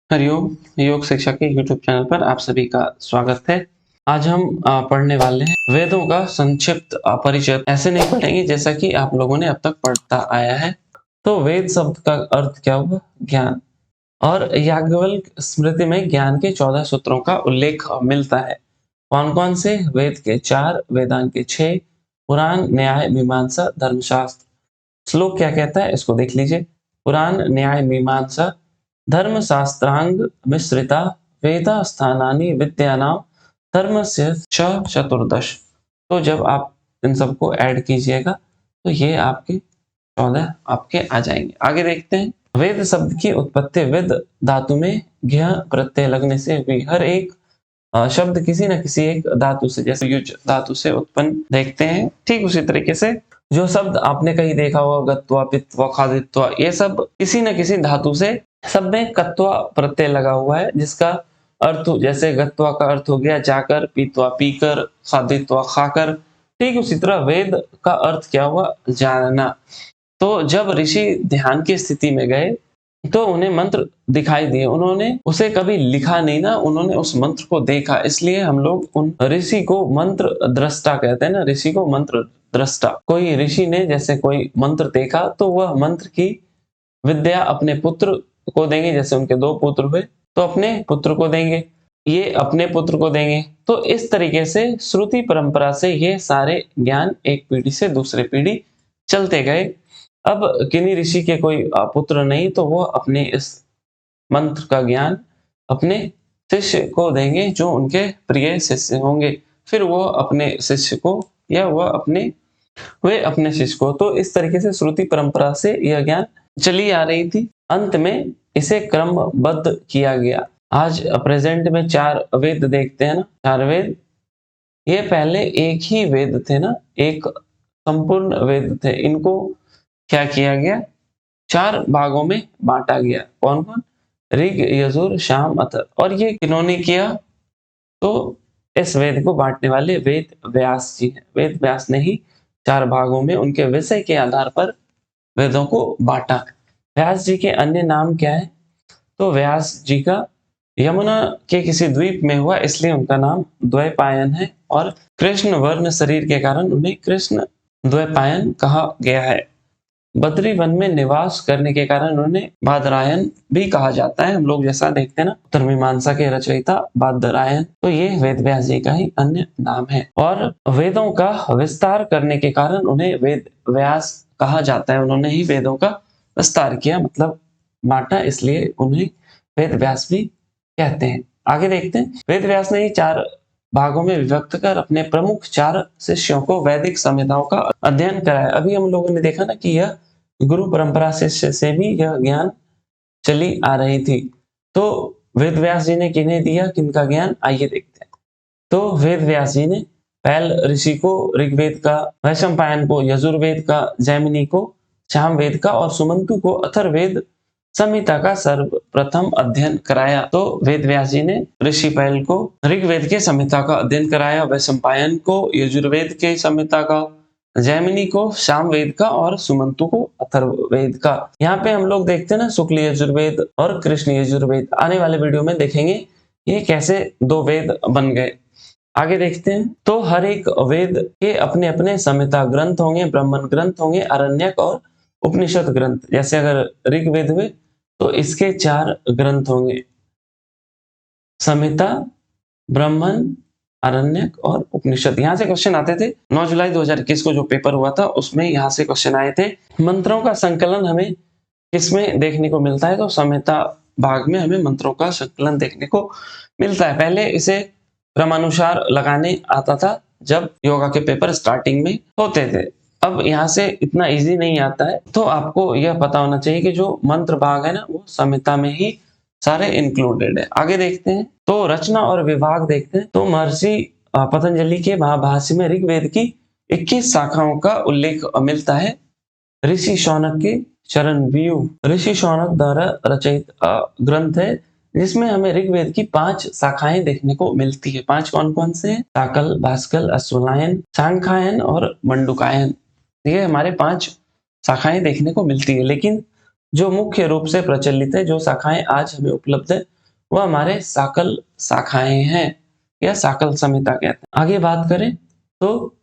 हरिओम। योग शिक्षा के YouTube चैनल पर आप सभी का स्वागत है। आज हम पढ़ने वाले हैं वेदों का संक्षिप्त परिचय। ऐसे नहीं पढ़ेंगे जैसा कि आप लोगों ने अब तक पढ़ता आया है। तो वेद शब्द का अर्थ क्या हुआ? ज्ञान। और याज्ञवल्क्य स्मृति में ज्ञान के 14 सूत्रों का उल्लेख मिलता है। कौन कौन से? वेद के 4, वेदांग के 6, पुराण, न्याय, मीमांसा, धर्मशास्त्र। श्लोक क्या कहता है इसको देख लीजिए। पुराण, न्याय, मीमांसा, धर्मशास्त्रांग मिश्रिता वेदा स्थानानि विद्यानाम धर्मस्य च चतुर्दश। तो जब आप इन सबको ऐड कीजिएगा तो ये आपके 14 आपके आ जाएंगे। आगे देखते हैं। वेद शब्द की उत्पत्ति विद धातु में घ प्रत्यय लगने से हुई। हर एक शब्द किसी न किसी एक धातु से, जैसे युज धातु से उत्पन्न देखते हैं, ठीक उसी तरीके से जो शब्द आपने कहीं देखा होगा गत्वा, पित्वा, खादित्वा, ये सब किसी न किसी धातु से, सब में कत्वा प्रत्यय लगा हुआ है, जिसका अर्थ जैसे गत्वा का अर्थ हो गया जाकर, पीत्वा पीकर, खादित्वा खाकर। ठीक उसी तरह वेद का अर्थ क्या हुआ? जानना। तो जब ऋषि ध्यान की स्थिति में गए तो उन्हें मंत्र दिखाई दिए। उन्होंने उसे कभी लिखा नहीं ना, उन्होंने उस मंत्र को देखा। इसलिए हम लोग उन ऋषि को मंत्र दृष्टा कहते हैं ना, ऋषि को मंत्र दृष्टा। कोई ऋषि ने जैसे कोई मंत्र देखा तो वह मंत्र की विद्या अपने पुत्र को देंगे। जैसे उनके 2 पुत्र हुए तो अपने पुत्र को देंगे, ये अपने पुत्र को देंगे। तो इस तरीके से श्रुति परंपरा से ये सारे ज्ञान एक पीढ़ी से दूसरे पीढ़ी चलते गए। अब किन्हीं ऋषि के कोई पुत्र नहीं तो वो अपने इस मंत्र का ज्ञान अपने शिष्य को देंगे जो उनके प्रिय शिष्य होंगे। फिर वो अपने शिष्य को या वह अपने शिष्य को। तो इस तरीके से श्रुति परंपरा से यह ज्ञान चली आ रही थी। अंत में इसे क्रमबद्ध किया गया। आज प्रेजेंट में 4 वेद देखते हैं ना, 4 वेद। ये पहले एक ही वेद थे ना, एक संपूर्ण वेद थे। इनको क्या किया गया? 4 भागों में बांटा गया। कौन कौन? ऋग, यजुर, साम, अथर्व। और ये किन्होंने किया? तो इस वेद को बांटने वाले वेद व्यास जी हैं। वेद व्यास ने ही 4 भागों में उनके विषय के आधार पर वेदों को बांटा। व्यास जी के अन्य नाम क्या है? तो व्यास जी का यमुना के किसी द्वीप में हुआ, इसलिए उनका नाम द्वैपायन है। और कृष्ण वर्ण शरीर के कारण उन्हें कृष्ण द्वैपायन कहा गया है। बद्री वन में निवास करने के कारण उन्हें बादरायन भी कहा जाता है। हम लोग जैसा देखते हैं ना, उत्तर मीमांसा के रचयिता बादरायन। तो ये वेद व्यास जी का ही अन्य नाम है। और वेदों का विस्तार करने के कारण उन्हें वेद व्यास कहा जाता है। उन्होंने ही वेदों का विस्तार किया, मतलब बांटा, इसलिए उन्हें वेद व्यास भी कहते हैं। आगे देखते हैं। वेद व्यास ने ही 4 भागों में विभक्त कर अपने प्रमुख 4 शिष्यों को वैदिक संहिताओं का अध्ययन कराया। अभी हम लोगों ने देखा ना कि यह गुरु परंपरा शिष्य से भी यह ज्ञान चली आ रही थी। तो वेद व्यास जी ने किन्हें दिया, किनका ज्ञान? आइए देखते हैं। तो वेद व्यास जी ने पहल ऋषि को ऋग्वेद का, वैशंपायन को यजुर्वेद का, जैमिनी को सामवेद का और सुमंतु को अथर्ववेद संहिता का सर्वप्रथम अध्ययन कराया। तो वेद व्यास जी ने ऋषि पहल को ऋग्वेद के संहिता का अध्ययन कराया, वैशंपायन को यजुर्वेद के संहिता का, जैमिनी को सामवेद का और सुमंतु को अथर्ववेद का। यहाँ पे हम लोग देखते हैं ना, शुक्ल यजुर्वेद और कृष्ण यजुर्वेद। आने वाले वीडियो में देखेंगे ये कैसे 2 वेद बन गए। आगे देखते हैं। तो हर एक वेद के अपने अपने संहिता ग्रंथ होंगे, ब्राह्मण ग्रंथ होंगे, आरण्यक और उपनिषद ग्रंथ। जैसे अगर ऋग्वेद हुए तो इसके 4 ग्रंथ होंगे, संहिता, ब्राह्मण, आरण्यक और उपनिषद। यहाँ से क्वेश्चन आते थे। 9 जुलाई 2021 को जो पेपर हुआ था उसमें यहाँ से क्वेश्चन आए थे। मंत्रों का संकलन हमें किसमें देखने को मिलता है? तो संहिता भाग में हमें मंत्रों का संकलन देखने को मिलता है। पहले इसे क्रमानुसार लगाने आता था जब योगा के पेपर स्टार्टिंग में होते थे। अब यहाँ से इतना इजी नहीं आता है। तो आपको यह पता होना चाहिए कि जो मंत्र भाग है ना, वो संहिता में ही सारे इंक्लूडेड है। आगे देखते हैं। तो रचना और विभाग देखते हैं। तो महर्षि पतंजलि के महाभाष्य में ऋग्वेद की 21 शाखाओं का उल्लेख मिलता है। ऋषि शौनक के चरण व्यूह, ऋषि शौनक द्वारा रचित ग्रंथ है, जिसमें हमें ऋग्वेद की 5 शाखाएं देखने को मिलती है। 5 कौन कौन से हैं? शाकल, भास्कल, अश्वलायन, सांख्यायन और मंडूकायन। ये हमारे 5 शाखाएं देखने को मिलती है। लेकिन जो मुख्य रूप से प्रचलित है, जो शाखाएं आज हमें उपलब्ध है, वह हमारे साकल शाखाएं हैं या साकल संहिता कहते हैं। आगे बात करें तो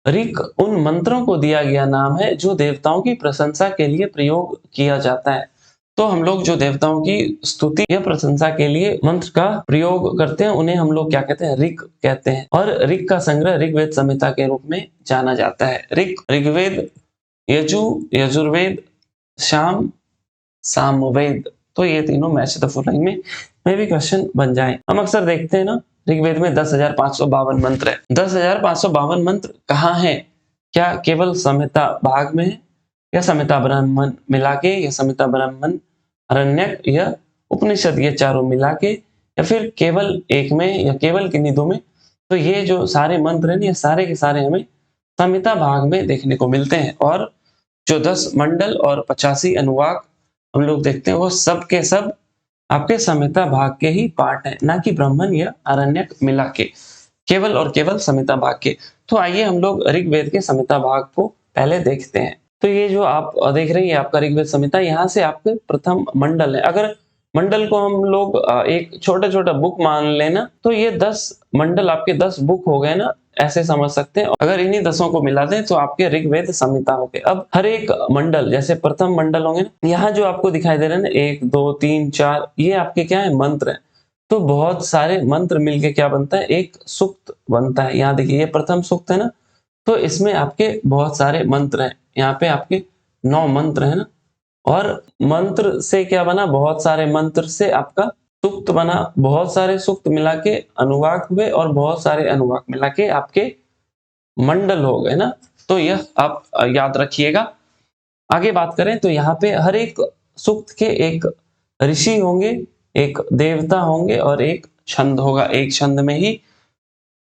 ऋक उन मंत्रों को दिया गया नाम है जो देवताओं की प्रशंसा के लिए प्रयोग किया जाता है। तो हम लोग जो देवताओं की स्तुति या प्रशंसा के लिए मंत्र का प्रयोग करते हैं उन्हें हम लोग क्या कहते हैं, ऋक कहते हैं। और ऋक का संग्रह ऋग्वेद संहिता के रूप में जाना जाता है। ऋक, ऋग्वेद, यजु, यजुर्वेद, साम, सामवेद। तो ये तीनों मैच द फॉलोइंग में भी क्वेश्चन बन जाए। हम अक्सर देखते हैं ना ऋग्वेद में 10,552 मंत्र है। 10,552 मंत्र कहाँ है? क्या केवल संहिता भाग में है या संहिता ब्राह्मण मिला के या संहिता ब्राह्मण, अरण्यक या उपनिषद, ये चारों मिला के, या फिर केवल एक में या केवल किन्हीं दो में? तो ये जो सारे मंत्र हैं ये सारे के सारे हमें संहिता भाग में देखने को मिलते हैं। और जो 10 मंडल और 85 अनुवाक हम लोग देखते हैं वो सब के सब आपके संहिता भाग के ही पार्ट है, ना कि ब्राह्मण या अरण्यक मिला के, केवल और केवल संहिता भाग के। तो आइए हम लोग ऋग्वेद के संहिता भाग को पहले देखते हैं। तो ये जो आप देख रहे हैं आपका ऋग्वेद संहिता, यहाँ से आपके प्रथम मंडल है। अगर मंडल को हम लोग एक छोटा छोटा बुक मान लेना तो ये 10 मंडल आपके 10 बुक हो गए ना, ऐसे समझ सकते हैं। अगर इन्हीं 10 को मिला दें तो आपके ऋग्वेद संहिता हो गए। अब हर एक मंडल, जैसे प्रथम मंडल होंगे ना, यहाँ जो आपको दिखाई दे रहे हैं ना 1 2 3 4, ये आपके क्या है, मंत्र है। तो बहुत सारे मंत्र मिलके क्या बनता है, एक सूक्त बनता है। यहाँ देखिए ये प्रथम सूक्त है ना, तो इसमें आपके बहुत सारे मंत्र हैं। यहाँ पे आपके 9 मंत्र है ना, और मंत्र से क्या बना, बहुत सारे मंत्र से आपका सूक्त बना, बहुत सारे सूक्त मिला के अनुवाक हुए, और बहुत सारे अनुवाक मिला के आपके मंडल हो गए ना। तो यह आप याद रखिएगा। आगे बात करें तो यहाँ पे हर एक सूक्त के एक ऋषि होंगे, एक देवता होंगे और एक छंद होगा। एक छंद में ही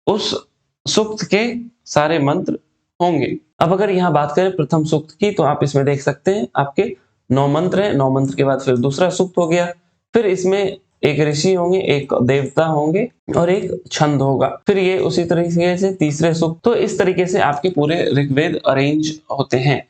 उस सूक्त के सारे मंत्र होंगे। अब अगर यहाँ बात करें प्रथम सूक्त की, तो आप इसमें देख सकते हैं आपके 9 मंत्र हैं। 9 मंत्र के बाद फिर दूसरा सूक्त हो गया, फिर इसमें एक ऋषि होंगे, एक देवता होंगे और एक छंद होगा। फिर ये उसी तरीके से तीसरे सूक्त। तो इस तरीके से आपके पूरे ऋग्वेद अरेंज होते हैं।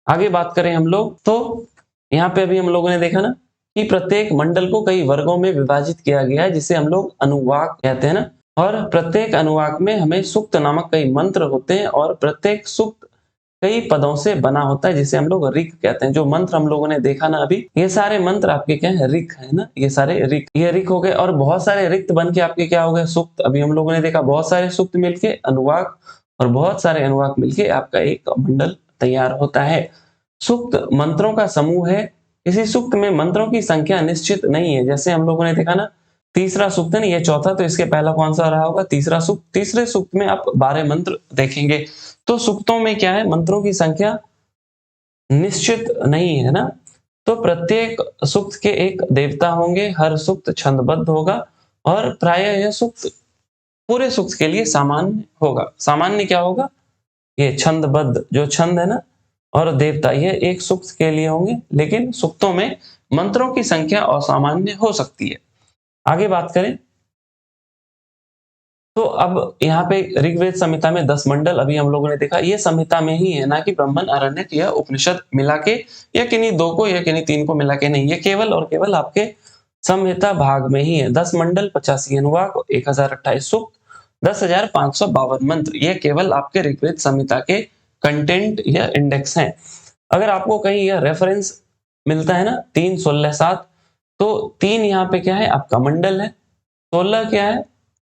आगे बात करें हम लोग तो यहाँ पे अभी हम लोगों ने देखा ना कि प्रत्येक मंडल को कई वर्गों में विभाजित किया गया है, जिसे हम लोग अनुवाक कहते हैं ना। और प्रत्येक अनुवाक में हमें सूक्त नामक कई मंत्र होते हैं, और प्रत्येक सूक्त कई पदों से बना होता है, जिसे हम लोग ऋक कहते हैं। जो मंत्र हम लोगों ने देखा ना अभी, ये सारे मंत्र आपके क्या है, ऋक है ना, ये सारे ऋक, ये ऋक हो गए। और बहुत सारे रिक्त बन के आपके क्या हो गए, सूक्त। अभी हम लोगों ने देखा बहुत सारे सूक्त मिलके अनुवाक, और बहुत सारे अनुवाक मिलके आपका एक मंडल तैयार होता है। सूक्त मंत्रों का समूह है। इसी सूक्त में मंत्रों की संख्या निश्चित नहीं है। जैसे हम लोगों ने देखा ना, तीसरा सूक्त है ना, ये चौथा, तो इसके पहला कौन सा रहा होगा, तीसरा सूक्त। तीसरे सूक्त में आप 12 मंत्र देखेंगे। तो सूक्तों में क्या है, मंत्रों की संख्या निश्चित नहीं है ना। तो प्रत्येक सूक्त के एक देवता होंगे, हर सूक्त छंदबद्ध होगा, और प्रायः यह सूक्त पूरे सूक्त के लिए सामान्य होगा। सामान्य क्या होगा, ये छंदबद्ध, जो छंद है ना, और देवता, ये एक सूक्त के लिए होंगे। लेकिन सूक्तों में मंत्रों की संख्या असामान्य हो सकती है। आगे बात करें तो अब यहाँ पे ऋग्वेद संहिता में 10 मंडल अभी हम लोगों ने देखा, ये संहिता में ही है, ना कि ब्राह्मण, अरण्यक या उपनिषद मिला के, या किन्हीं 2 को या किन्हीं 3 को मिला के नहीं। ये केवल और केवल आपके संहिता भाग में ही है। 10 मंडल, 85 अनुवाक, 1028 सूक्त, 10,552 मंत्र, ये केवल आपके ऋग्वेद संहिता के कंटेंट या इंडेक्स हैं। अगर आपको कहीं यह रेफरेंस मिलता है ना 3, 16, 7, तो 3 यहाँ पे क्या है, आपका मंडल है, 16 क्या है,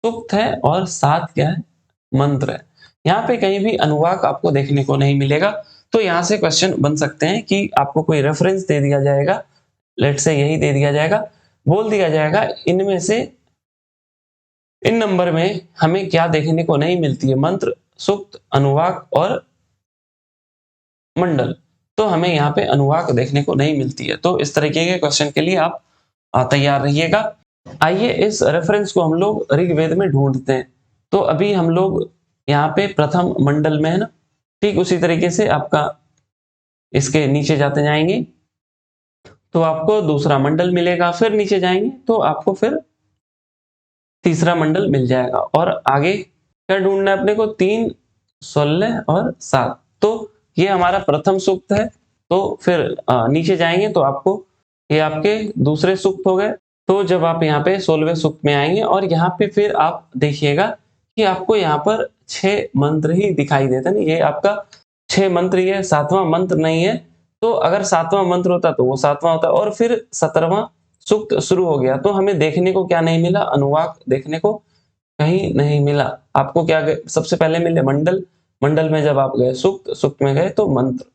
सूक्त है, और 7 क्या है, मंत्र है। यहाँ पे कहीं भी अनुवाक आपको देखने को नहीं मिलेगा। तो यहाँ से क्वेश्चन बन सकते हैं कि आपको कोई रेफरेंस दे दिया जाएगा, लेट से यही दे दिया जाएगा, बोल दिया जाएगा इनमें से इन नंबर में हमें क्या देखने को नहीं मिलती है, मंत्र, सूक्त, अनुवाक और मंडल। तो हमें यहाँ पे अनुवाक देखने को नहीं मिलती है। तो इस तरीके के क्वेश्चन के लिए आप तैयार रहिएगा। आइए इस रेफरेंस को हम लोग ऋग्वेद में ढूंढते हैं। तो अभी हम लोग यहाँ पे प्रथम मंडल में है ना, ठीक उसी तरीके से आपका इसके नीचे जाते जाएंगे तो आपको दूसरा मंडल मिलेगा, फिर नीचे जाएंगे तो आपको फिर तीसरा मंडल मिल जाएगा। और आगे क्या ढूंढना है अपने को, 3, 16 और 7। तो ये हमारा प्रथम सूक्त है। तो फिर नीचे जाएंगे तो आपको ये आपके दूसरे सूक्त हो गए, तो जब आप यहाँ पे 16वें सूक्त में आएंगे और यहाँ पे फिर आप देखिएगा कि आपको यहाँ पर 6 मंत्र ही दिखाई देते हैं। ये आपका 6 मंत्र, ये 7वां मंत्र नहीं है। तो अगर 7वां मंत्र होता तो वो 7वां होता और फिर 17वां सूक्त शुरू हो गया तो हमें देखने को क्या नहीं मिला, अनुवाक देखने को कहीं नहीं मिला। आपको क्या सबसे पहले मिले मंडल, मंडल में जब आप गए सूक्त, सूक्त में गए तो मंत्र।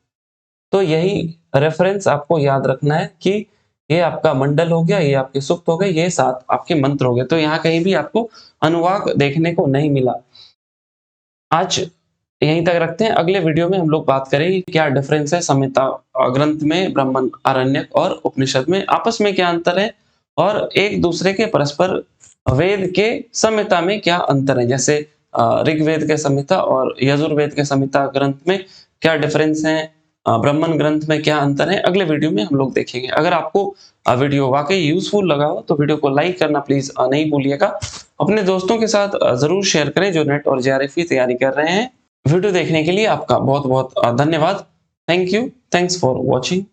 तो यही रेफरेंस आपको याद रखना है कि ये आपका मंडल हो गया, ये आपके सूक्त हो गए, ये 7 आपके मंत्र हो गए। तो यहाँ कहीं भी आपको अनुवाक देखने को नहीं मिला। आज यहीं तक रखते हैं। अगले वीडियो में हम लोग बात करेंगे क्या डिफरेंस है संहिता ग्रंथ में, ब्राह्मण, आरण्यक और उपनिषद में, आपस में क्या अंतर है और एक दूसरे के परस्पर वेद के संहिता में क्या अंतर है। जैसे ऋग्वेद के संहिता और यजुर्वेद के संहिता ग्रंथ में क्या डिफरेंस है, ब्राह्मण ग्रंथ में क्या अंतर है, अगले वीडियो में हम लोग देखेंगे। अगर आपको वीडियो वाकई यूजफुल लगा हो तो वीडियो को लाइक करना प्लीज नहीं भूलिएगा। अपने दोस्तों के साथ जरूर शेयर करें जो नेट और जेआरएफ की तैयारी कर रहे हैं। वीडियो देखने के लिए आपका बहुत बहुत धन्यवाद। Thank you, thanks for watching.